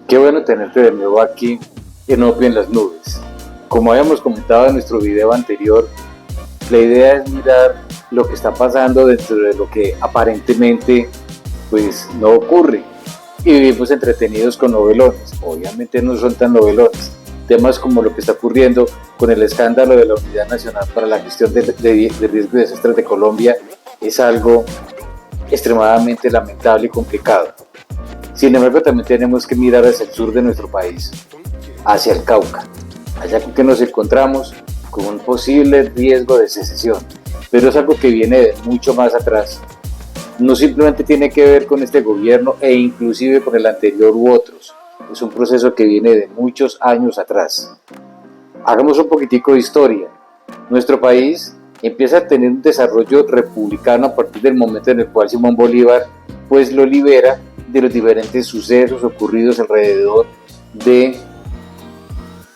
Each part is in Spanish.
Qué bueno tenerte de nuevo aquí en Opio en las Nubes. Como habíamos comentado en nuestro video anterior, la idea es mirar lo que está pasando dentro de lo que aparentemente pues no ocurre y vivimos entretenidos con novelones. Obviamente no son tan novelones. Temas como lo que está ocurriendo con el escándalo de la Unidad Nacional para la Gestión de Riesgos y Desastres de Colombia es algo extremadamente lamentable y complicado. Sin embargo, también tenemos que mirar hacia el sur de nuestro país, hacia el Cauca, allá que nos encontramos con un posible riesgo de secesión, pero es algo que viene de mucho más atrás. No simplemente tiene que ver con este gobierno e inclusive con el anterior u otros, es un proceso que viene de muchos años atrás. Hagamos un poquitico de historia. Nuestro país empieza a tener un desarrollo republicano a partir del momento en el cual Simón Bolívar pues lo libera de los diferentes sucesos ocurridos alrededor de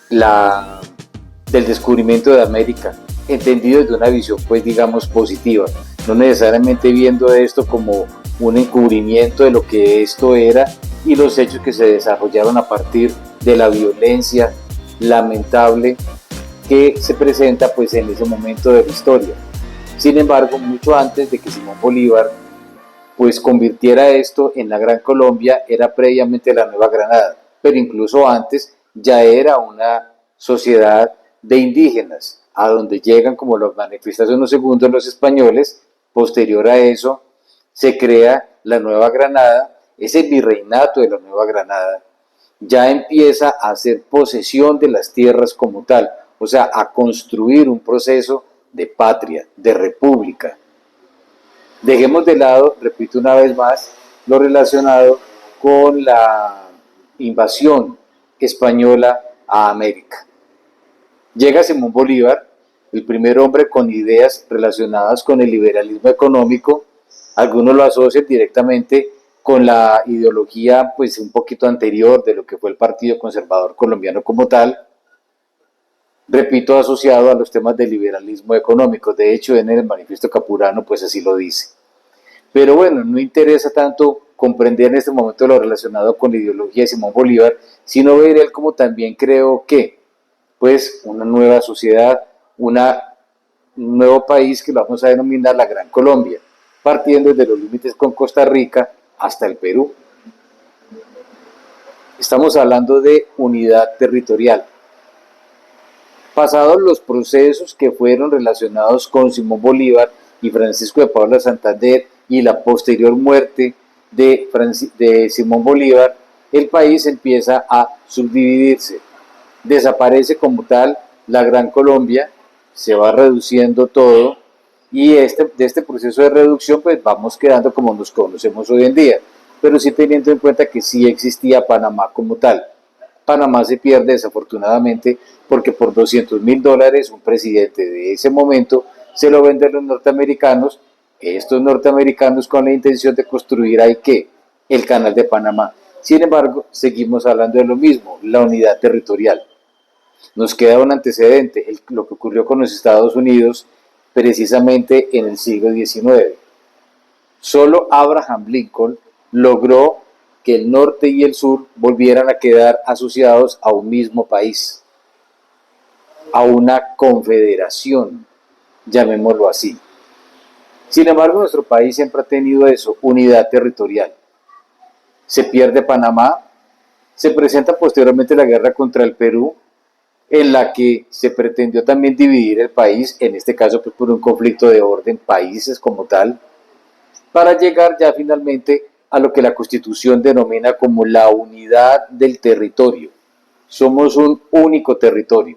del descubrimiento de América, entendido desde una visión pues digamos positiva, no necesariamente viendo esto como un encubrimiento de lo que esto era y los hechos que se desarrollaron a partir de la violencia lamentable que se presenta pues en ese momento de la historia. Sin embargo, mucho antes de que Simón Bolívar pues convirtiera esto en la Gran Colombia, era previamente la Nueva Granada, pero incluso antes ya era una sociedad de indígenas, a donde llegan, como lo manifestaron los segundos los españoles. Posterior a eso se crea la Nueva Granada, ese virreinato de la Nueva Granada ya empieza a hacer posesión de las tierras como tal, o sea, a construir un proceso de patria, de república. Dejemos de lado, repito una vez más, lo relacionado con la invasión española a América. Llega Simón Bolívar, el primer hombre con ideas relacionadas con el liberalismo económico. Algunos lo asocian directamente con la ideología pues un poquito anterior de lo que fue el Partido Conservador Colombiano como tal. Repito, asociado a los temas del liberalismo económico. De hecho, en el Manifiesto Capurano pues así lo dice. Pero bueno, no interesa tanto comprender en este momento lo relacionado con la ideología de Simón Bolívar, sino ver él como también creo que pues una nueva sociedad, un nuevo país que lo vamos a denominar la Gran Colombia, partiendo desde los límites con Costa Rica hasta el Perú. Estamos hablando de unidad territorial. Pasados los procesos que fueron relacionados con Simón Bolívar y Francisco de Paula Santander y la posterior muerte de Simón Bolívar, el país empieza a subdividirse. Desaparece como tal la Gran Colombia, se va reduciendo todo y de este proceso de reducción pues vamos quedando como nos conocemos hoy en día, pero sí teniendo en cuenta que sí existía Panamá como tal. Panamá se pierde desafortunadamente porque por $200,000 un presidente de ese momento se lo vende a los norteamericanos, estos norteamericanos con la intención de construir ahí ¿qué? El canal de Panamá. Sin embargo, seguimos hablando de lo mismo, la unidad territorial. Nos queda un antecedente, lo que ocurrió con los Estados Unidos precisamente en el siglo XIX. Solo Abraham Lincoln logró que el norte y el sur volvieran a quedar asociados a un mismo país, a una confederación, llamémoslo así. Sin embargo, nuestro país siempre ha tenido eso, unidad territorial. Se pierde Panamá, se presenta posteriormente la guerra contra el Perú, en la que se pretendió también dividir el país, en este caso pues por un conflicto de orden, países como tal, para llegar ya finalmente a lo que la Constitución denomina como la unidad del territorio. Somos un único territorio.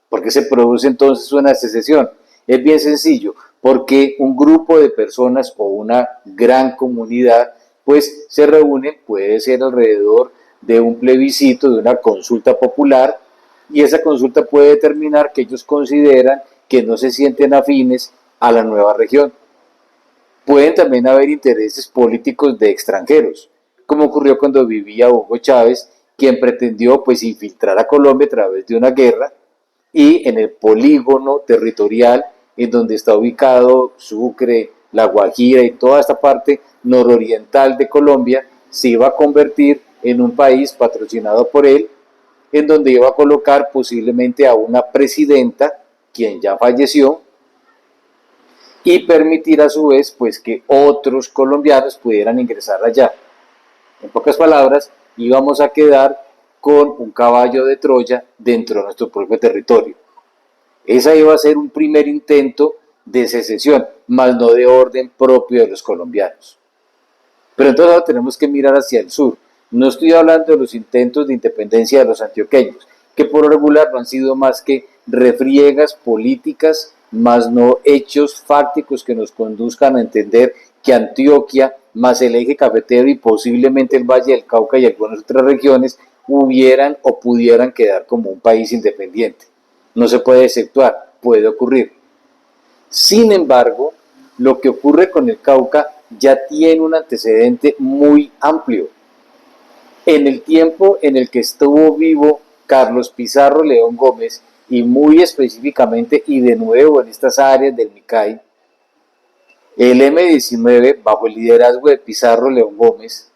¿Por qué se produce entonces una secesión? Es bien sencillo, porque un grupo de personas o una gran comunidad pues se reúnen, puede ser alrededor de un plebiscito, de una consulta popular, y esa consulta puede determinar que ellos consideran que no se sienten afines a la nueva región. Pueden también haber intereses políticos de extranjeros, como ocurrió cuando vivía Hugo Chávez, quien pretendió pues infiltrar a Colombia a través de una guerra, y en el polígono territorial en donde está ubicado Sucre, La Guajira y toda esta parte nororiental de Colombia se iba a convertir en un país patrocinado por él, en donde iba a colocar posiblemente a una presidenta, quien ya falleció, y permitir a su vez pues que otros colombianos pudieran ingresar allá. En pocas palabras, íbamos a quedar con un caballo de Troya dentro de nuestro propio territorio. Ese iba a ser un primer intento de secesión, más no de orden propio de los colombianos. Pero entonces ahora tenemos que mirar hacia el sur. No estoy hablando de los intentos de independencia de los antioqueños, que por lo regular no han sido más que refriegas políticas, más no hechos fácticos que nos conduzcan a entender que Antioquia, más el eje cafetero y posiblemente el Valle del Cauca y algunas otras regiones, hubieran o pudieran quedar como un país independiente. No se puede exceptuar, puede ocurrir. Sin embargo, lo que ocurre con el Cauca ya tiene un antecedente muy amplio. En el tiempo en el que estuvo vivo Carlos Pizarro León Gómez, y muy específicamente y de nuevo en estas áreas del Micay, el M-19, bajo el liderazgo de Pizarro León Gómez,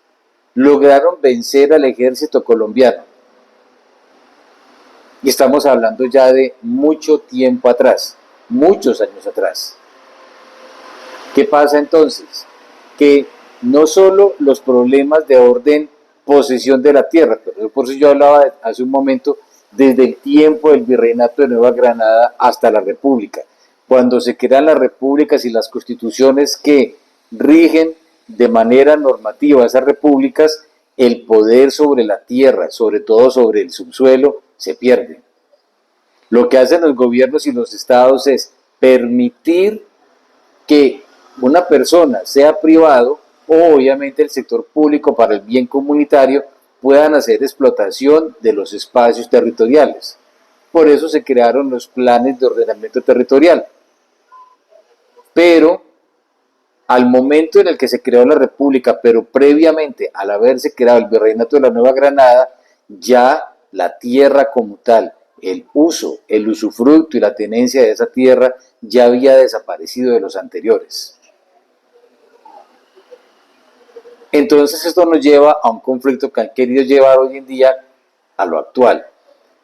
lograron vencer al ejército colombiano. Y estamos hablando ya de mucho tiempo atrás, muchos años atrás. ¿Qué pasa entonces? Que no solo los problemas de orden posesión de la tierra, pero por eso yo hablaba hace un momento desde el tiempo del virreinato de Nueva Granada hasta la República, cuando se crean las repúblicas y las constituciones que rigen de manera normativa esas repúblicas, el poder sobre la tierra, sobre todo sobre el subsuelo, se pierde. Lo que hacen los gobiernos y los estados es permitir que una persona, sea privado o obviamente el sector público para el bien comunitario, puedan hacer explotación de los espacios territoriales. Por eso se crearon los planes de ordenamiento territorial. Pero al momento en el que se creó la República, pero previamente al haberse creado el Virreinato de la Nueva Granada, ya la tierra como tal, el uso, el usufructo y la tenencia de esa tierra ya había desaparecido de los anteriores. Entonces esto nos lleva a un conflicto que han querido llevar hoy en día a lo actual,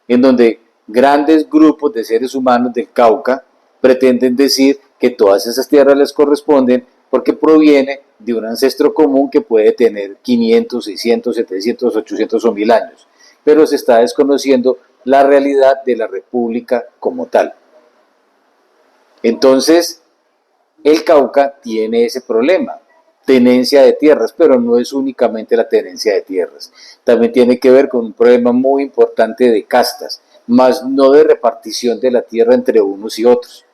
en donde grandes grupos de seres humanos del Cauca pretenden decir que todas esas tierras les corresponden porque proviene de un ancestro común que puede tener 500, 600, 700, 800 o 1000 años, pero se está desconociendo la realidad de la república como tal. Entonces, el Cauca tiene ese problema, tenencia de tierras, pero no es únicamente la tenencia de tierras, también tiene que ver con un problema muy importante de castas, más no de repartición de la tierra entre unos y otros,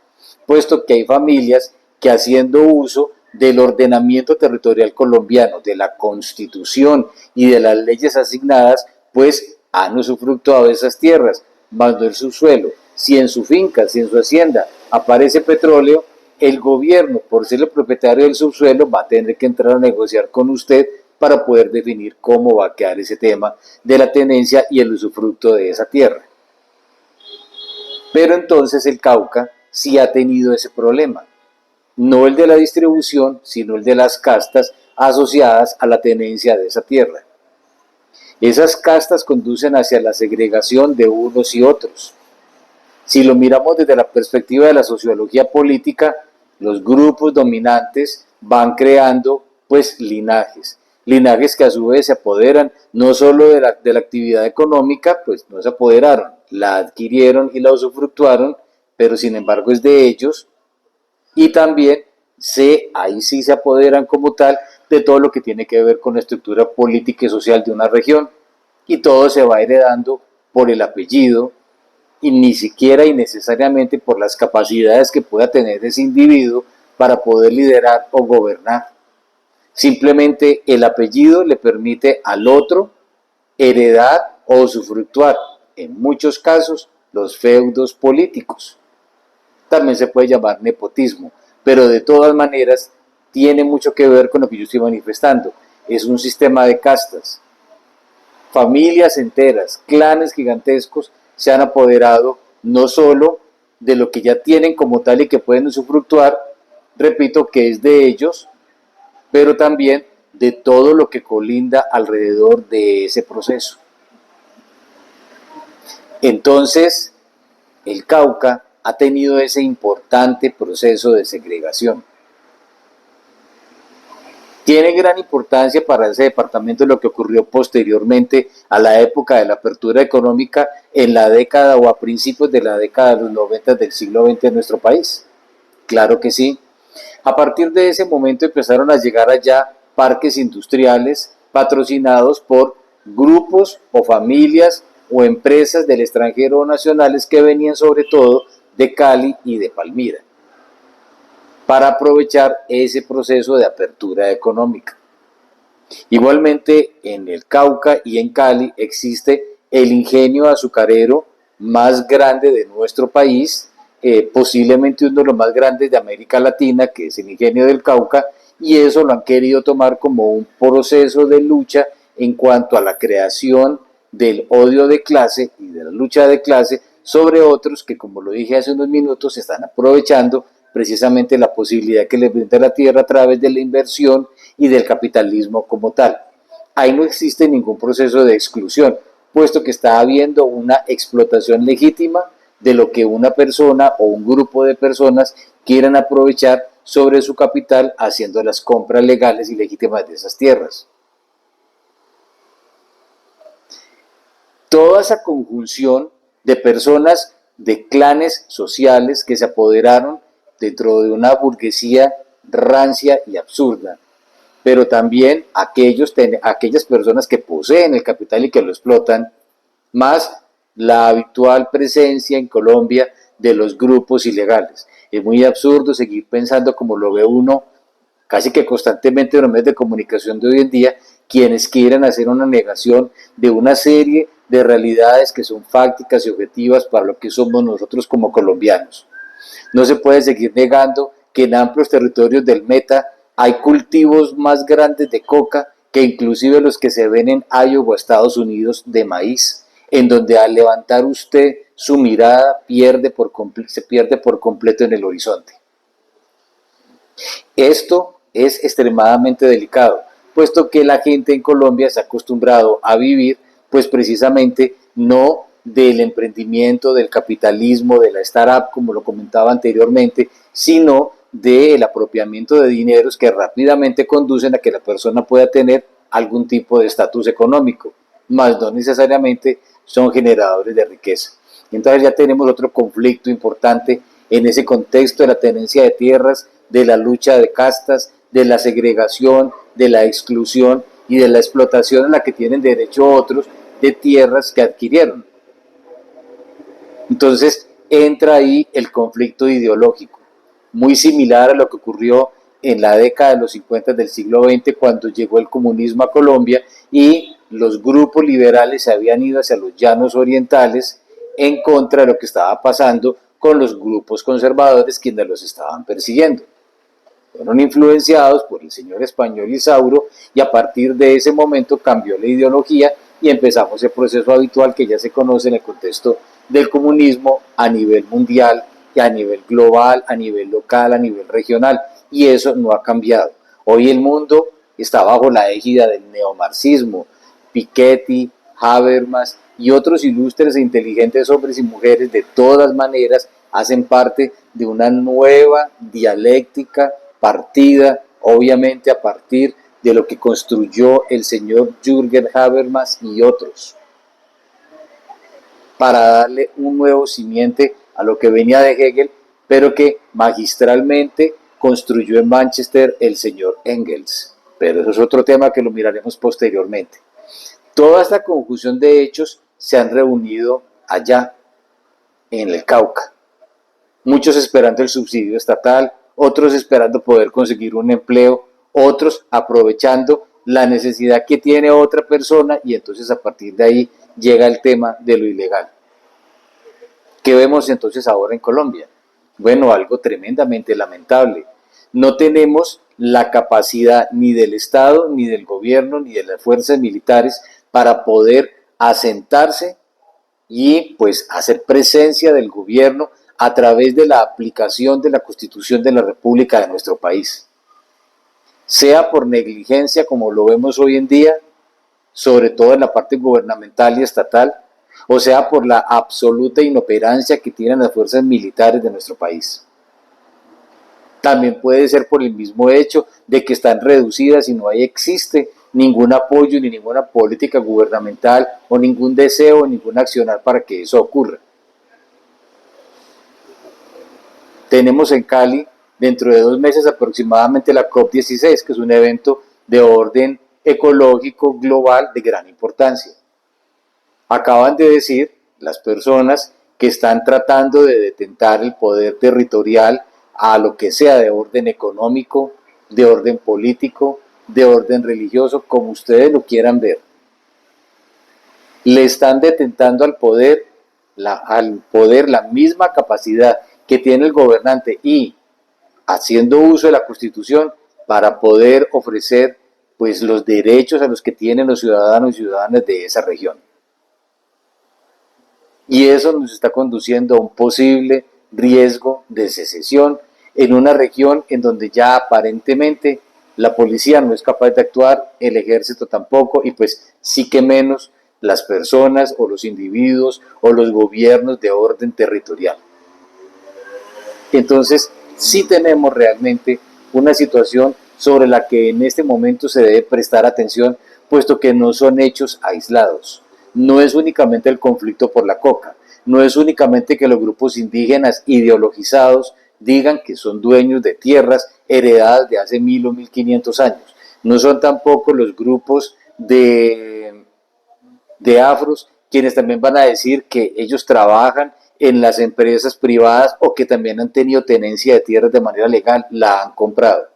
puesto que hay familias que haciendo uso del ordenamiento territorial colombiano, de la Constitución y de las leyes asignadas, pues han usufructuado de esas tierras, más no el subsuelo. Si en su finca, si en su hacienda aparece petróleo, el gobierno, por ser el propietario del subsuelo, va a tener que entrar a negociar con usted para poder definir cómo va a quedar ese tema de la tenencia y el usufructo de esa tierra. Pero entonces el Cauca sí ha tenido ese problema, no el de la distribución, sino el de las castas asociadas a la tenencia de esa tierra. Esas castas conducen hacia la segregación de unos y otros. Si lo miramos desde la perspectiva de la sociología política, los grupos dominantes van creando pues linajes que a su vez se apoderan no solo de la actividad económica, pues no se apoderaron, la adquirieron y la usufructuaron, pero sin embargo es de ellos, y también ahí sí se apoderan como tal de todo lo que tiene que ver con la estructura política y social de una región, y todo se va heredando por el apellido, y ni siquiera y necesariamente por las capacidades que pueda tener ese individuo para poder liderar o gobernar. Simplemente el apellido le permite al otro heredar o usufructuar, en muchos casos, los feudos políticos. También se puede llamar nepotismo, pero de todas maneras tiene mucho que ver con lo que yo estoy manifestando. Es un sistema de castas. Familias enteras, clanes gigantescos se han apoderado no solo de lo que ya tienen como tal y que pueden usufructuar, repito, que es de ellos, pero también de todo lo que colinda alrededor de ese proceso. Entonces, el Cauca ha tenido ese importante proceso de segregación. Tiene gran importancia para ese departamento lo que ocurrió posteriormente a la época de la apertura económica en la década o a principios de la década de los 90 del siglo XX en nuestro país. Claro que sí. A partir de ese momento empezaron a llegar allá parques industriales patrocinados por grupos o familias o empresas del extranjero o nacionales que venían sobre todo de Cali y de Palmira, para aprovechar ese proceso de apertura económica. Igualmente en el Cauca y en Cali existe el ingenio azucarero más grande de nuestro país, posiblemente uno de los más grandes de América Latina, que es el ingenio del Cauca, y eso lo han querido tomar como un proceso de lucha en cuanto a la creación del odio de clase y de la lucha de clase sobre otros que, como lo dije hace unos minutos, están aprovechando precisamente la posibilidad que les brinda la tierra a través de la inversión y del capitalismo como tal. Ahí no existe ningún proceso de exclusión, puesto que está habiendo una explotación legítima de lo que una persona o un grupo de personas quieran aprovechar sobre su capital haciendo las compras legales y legítimas de esas tierras. Toda esa conjunción de personas, de clanes sociales que se apoderaron dentro de una burguesía rancia y absurda, pero también aquellas personas que poseen el capital y que lo explotan, más la habitual presencia en Colombia de los grupos ilegales. Es muy absurdo seguir pensando como lo ve uno casi que constantemente en los medios de comunicación de hoy en día, quienes quieren hacer una negación de una serie de realidades que son fácticas y objetivas para lo que somos nosotros como colombianos. No se puede seguir negando que en amplios territorios del Meta hay cultivos más grandes de coca que inclusive los que se ven en Iowa, Estados Unidos, de maíz, en donde al levantar usted su mirada se pierde por completo en el horizonte. Esto es extremadamente delicado, puesto que la gente en Colombia se ha acostumbrado a vivir, pues precisamente no del emprendimiento, del capitalismo, de la startup, como lo comentaba anteriormente, sino del apropiamiento de dineros que rápidamente conducen a que la persona pueda tener algún tipo de estatus económico, más no necesariamente son generadores de riqueza. Entonces ya tenemos otro conflicto importante en ese contexto de la tenencia de tierras, de la lucha de castas, de la segregación, de la exclusión y de la explotación a la que tienen derecho otros de tierras que adquirieron. Entonces entra ahí el conflicto ideológico, muy similar a lo que ocurrió en la década de los 50 del siglo XX cuando llegó el comunismo a Colombia y los grupos liberales se habían ido hacia los llanos orientales en contra de lo que estaba pasando con los grupos conservadores quienes los estaban persiguiendo. Fueron influenciados por el señor español Isauro y a partir de ese momento cambió la ideología y empezamos el proceso habitual que ya se conoce en el contexto del comunismo a nivel mundial y a nivel global, a nivel local, a nivel regional, y eso no ha cambiado. Hoy el mundo está bajo la égida del neomarxismo. Piketty, Habermas y otros ilustres e inteligentes hombres y mujeres de todas maneras hacen parte de una nueva dialéctica partida, obviamente a partir de lo que construyó el señor Jürgen Habermas y otros, para darle un nuevo simiente a lo que venía de Hegel, pero que magistralmente construyó en Manchester el señor Engels. Pero eso es otro tema que lo miraremos posteriormente. Toda esta conjunción de hechos se han reunido allá, en el Cauca. Muchos esperando el subsidio estatal, otros esperando poder conseguir un empleo, otros aprovechando la necesidad que tiene otra persona y entonces a partir de ahí llega el tema de lo ilegal. ¿Qué vemos entonces ahora en Colombia? Bueno, algo tremendamente lamentable. No tenemos la capacidad ni del Estado, ni del gobierno, ni de las fuerzas militares para poder asentarse y pues hacer presencia del gobierno a través de la aplicación de la Constitución de la República de nuestro país. sea por negligencia como lo vemos hoy en día, sobre todo en la parte gubernamental y estatal, o sea por la absoluta inoperancia que tienen las fuerzas militares de nuestro país. También puede ser por el mismo hecho de que están reducidas y no existe ningún apoyo ni ninguna política gubernamental o ningún deseo o ningún accionar para que eso ocurra. Tenemos en Cali dentro de 2 meses aproximadamente la COP16, que es un evento de orden ecológico global de gran importancia. Acaban de decir las personas que están tratando de detentar el poder territorial a lo que sea de orden económico, de orden político, de orden religioso, como ustedes lo quieran ver. Le están detentando al poder la misma capacidad que tiene el gobernante y haciendo uso de la Constitución para poder ofrecer pues los derechos a los que tienen los ciudadanos y ciudadanas de esa región. Y eso nos está conduciendo a un posible riesgo de secesión en una región en donde ya aparentemente la policía no es capaz de actuar, el ejército tampoco, y pues sí que menos las personas o los individuos o los gobiernos de orden territorial. Entonces, sí tenemos realmente una situación sobre la que en este momento se debe prestar atención, puesto que no son hechos aislados. No es únicamente el conflicto por la coca, no es únicamente que los grupos indígenas ideologizados digan que son dueños de tierras heredadas de hace 1000 o 1500 años. No son tampoco los grupos de afros quienes también van a decir que ellos trabajan en las empresas privadas o que también han tenido tenencia de tierras de manera legal, la han comprado.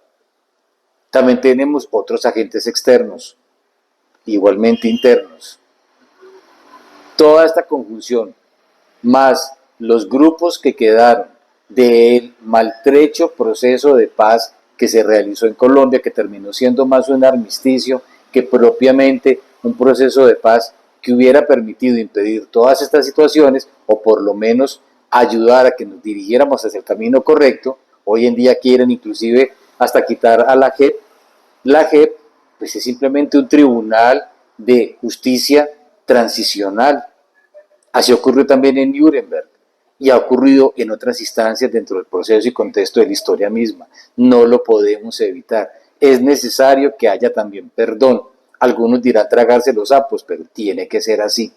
También tenemos otros agentes externos, igualmente internos. Toda esta conjunción, más los grupos que quedaron del maltrecho proceso de paz que se realizó en Colombia, que terminó siendo más un armisticio que propiamente un proceso de paz que hubiera permitido impedir todas estas situaciones o por lo menos ayudar a que nos dirigiéramos hacia el camino correcto. Hoy en día quieren inclusive hasta quitar a la JEP. La JEP pues es simplemente un tribunal de justicia transicional. Así ocurrió también en Nuremberg y ha ocurrido en otras instancias dentro del proceso y contexto de la historia misma. No lo podemos evitar. Es necesario que haya también perdón. Algunos dirán tragarse los sapos, pero tiene que ser así.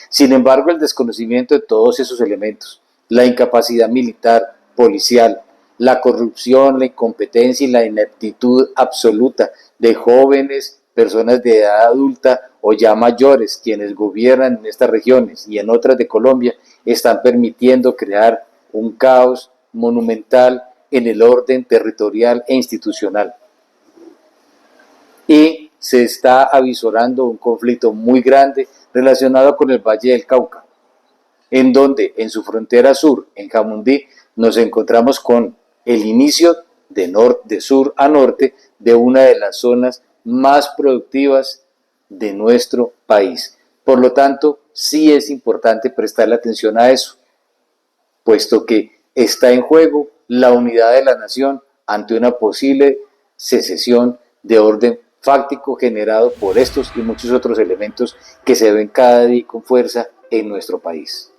Sin embargo, el desconocimiento de todos esos elementos, la incapacidad militar, policial, la corrupción, la incompetencia y la ineptitud absoluta de jóvenes, personas de edad adulta o ya mayores, quienes gobiernan en estas regiones y en otras de Colombia, están permitiendo crear un caos monumental en el orden territorial e institucional. Y se está avisorando un conflicto muy grande relacionado con el Valle del Cauca, en donde en su frontera sur, en Jamundí, nos encontramos con el inicio de sur a norte de una de las zonas más productivas de nuestro país. Por lo tanto, sí es importante prestarle atención a eso, puesto que está en juego la unidad de la nación ante una posible secesión de orden fáctico generado por estos y muchos otros elementos que se ven cada día con fuerza en nuestro país.